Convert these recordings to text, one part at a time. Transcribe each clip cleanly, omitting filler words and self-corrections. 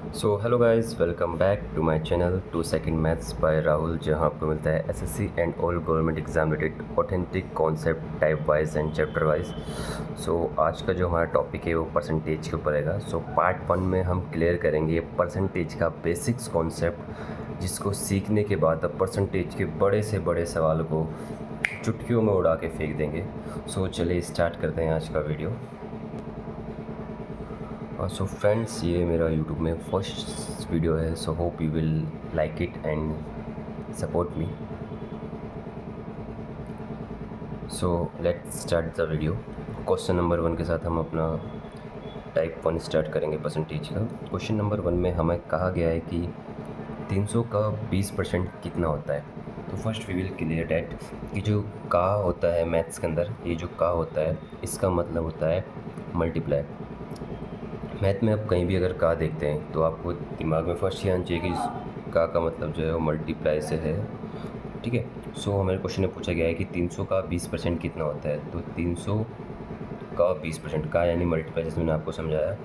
So hello guys, welcome back to my channel 2 second maths by Rahul, जहां आपको मिलता है SSC and all government exam related authentic concept type wise and chapter wise. So आज का जो हमारा topic है वो परसेंटेज के ऊपर रहेगा। सो पार्ट 1 में हम क्लियर करेंगे परसेंटेज का बेसिक्स कॉन्सेप्ट, जिसको सीखने के बाद अब परसेंटेज के बड़े से बड़े सवाल को चुटकियों में उड़ा के फेंक देंगे। सो चलिए स्टार्ट करते हैं आज का वीडियो। सो फ्रेंड्स, ये मेरा यूट्यूब में फर्स्ट वीडियो है, so hope you will like it and support me. So let's start the video. Question number 1 के साथ हम अपना टाइप 1 स्टार्ट करेंगे परसेंटेज का। क्वेश्चन नंबर 1 में हमें कहा गया है कि 300 का 20% कितना होता है। तो first we will clear that कि जो का होता है मैथ्स के अंदर, ये जो का होता है इसका मतलब होता है मल्टीप्लाई। मैथ में आप कहीं भी अगर का देखते हैं तो आपको दिमाग में फर्स्ट ही आना चाहिए कि का मतलब जो है वो मल्टीप्लाई से है। ठीक है। सो हमारे क्वेश्चन में पूछा गया है कि 300 का 20% कितना होता है। तो 300 का 20% का यानी मल्टीप्लाई, जैसे मैंने आपको समझाया,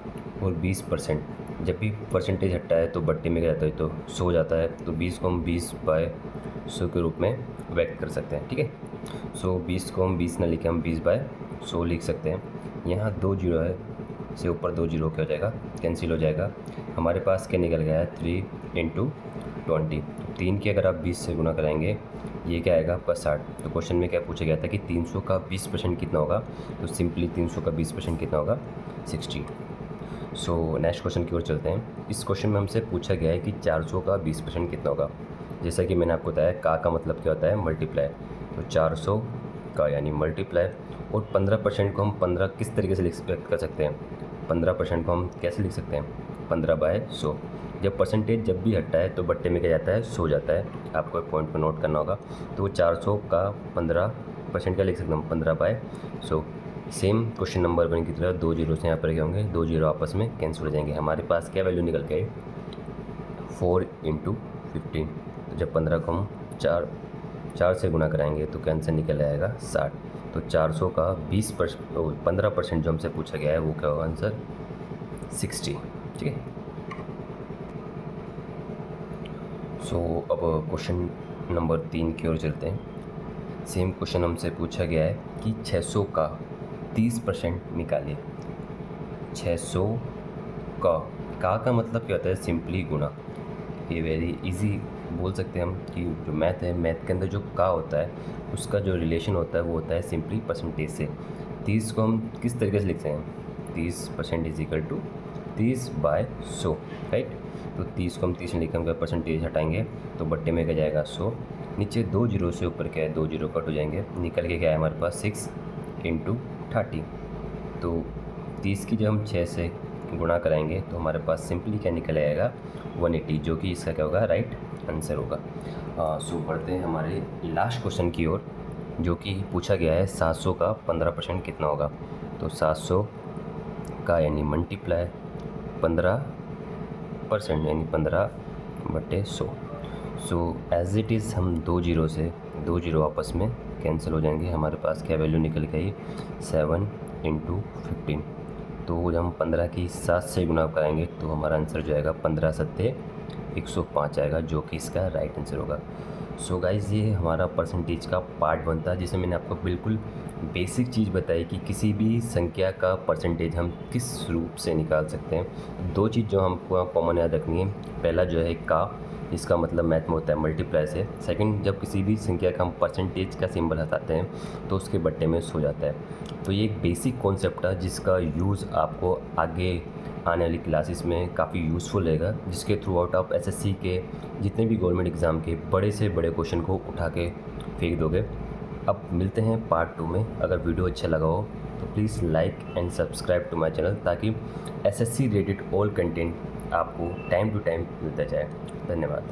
और 20% जब भी परसेंटेज हटता है तो बट्टे में क्या जाता है, तो 100 जाता है। तो 20 को हम 20/100 के रूप में व्यक्त कर सकते हैं। ठीक है। सो 20 को हम 20 ना लिखे, हम 20/100 लिख सकते हैं। यहाँ 2 जीरो है, से ऊपर 2 जीरो क्या हो जाएगा, कैंसिल हो जाएगा। हमारे पास क्या निकल गया है, 3 × 20। 3 की अगर आप 20 से गुना कराएंगे, ये क्या आएगा आपका 60। तो क्वेश्चन में क्या पूछा गया था कि 300 का 20% कितना होगा। तो सिंपली 300 का 20% कितना होगा, 60। सो नेक्स्ट क्वेश्चन की ओर चलते हैं। इस क्वेश्चन में हमसे पूछा गया है कि 400 का 20% कितना होगा। जैसा कि मैंने आपको बताया, का मतलब क्या होता है, मल्टीप्लाई। तो 400 का यानी मल्टीप्लाई, और 15% को हम 15 किस तरीके से लिख कर सकते हैं, 15% को हम कैसे लिख सकते हैं, 15/100। जब परसेंटेज जब भी हटता है तो बट्टे में क्या जाता है, 100 जाता है। आपको एक पॉइंट को नोट करना होगा। तो 400 का 15% क्या लिख सकते हैं, 15/100। सेम क्वेश्चन नंबर 1 की तरह 2 जीरो से यहाँ पर क्या होंगे, 2 जीरो आपस में कैंसिल हो जाएंगे। हमारे पास क्या वैल्यू निकल के आई, 4 × 15। तो जब 15 को हम 4 से गुना कराएंगे तो क्या आंसर निकल आएगा, 60। तो 400 का 15% जो हमसे पूछा गया है वो क्या होगा, आंसर 60। ठीक है। सो अब क्वेश्चन नंबर 3 की ओर चलते हैं। सेम क्वेश्चन हमसे पूछा गया है कि 600 का 30% निकालिए। 600 का मतलब क्या होता है, सिंपली गुना। ये वेरी इजी बोल सकते हैं हम कि जो मैथ है, मैथ के अंदर जो का होता है उसका जो रिलेशन होता है वो होता है सिंपली परसेंटेज से। 30 को हम किस तरीके से लिखते हैं, 30% इज इक्वल टू 30/100, राइट। तो 30 को हम 30 लिखें, हम परसेंटेज हटाएंगे तो बट्टे में क्या जाएगा, 100। नीचे 2 जीरो से ऊपर क्या है, 2 जीरो कट हो जाएंगे, निकल के क्या है हमारे पास 6 × 30। तो 30 की जब हम 6 से गुणा कराएंगे तो हमारे पास सिंपली क्या निकल आएगा, 180, जो कि इसका क्या होगा, राइट आंसर होगा। सो बढ़ते हैं हमारे लास्ट क्वेश्चन की ओर, जो कि पूछा गया है 700 का 15% कितना होगा। तो 700 का यानी मल्टीप्लाई 15% यानी 15/100। सो एज इट इज़ हम 2 जीरो से 2 जीरो आपस में कैंसिल हो जाएंगे। हमारे पास क्या वैल्यू निकल गई, 7 × 15। तो जब हम 15 की 7 से गुना कराएंगे तो हमारा आंसर जो आएगा 15×7 = 105 आएगा, जो कि इसका राइट आंसर होगा। सो गाइज़, ये हमारा परसेंटेज का पार्ट 1 था, जिसमें मैंने आपको बिल्कुल बेसिक चीज़ बताई कि किसी भी संख्या का परसेंटेज हम किस रूप से निकाल सकते हैं। 2 चीज़ जो हमको कॉमन याद रखनी है, पहला जो है का, इसका मतलब मैथ में होता है मल्टीप्लाई से। सेकंड, जब किसी भी संख्या का हम परसेंटेज का सिंबल हटाते हैं तो उसके बट्टे में 100 जाता है। तो ये एक बेसिक कॉन्सेप्ट है जिसका यूज़ आपको आगे आने वाली क्लासेस में काफ़ी यूज़फुल रहेगा, जिसके थ्रू आउट आप एसएससी के जितने भी गवर्नमेंट एग्ज़ाम के बड़े से बड़े क्वेश्चन को उठा के फेंक दोगे। अब मिलते हैं पार्ट 2 में। अगर वीडियो अच्छा लगा हो तो please like and subscribe to my channel, ताकि एसएससी रिलेटेड ऑल कंटेंट आपको टाइम टू टाइम मिलता जाए। धन्यवाद।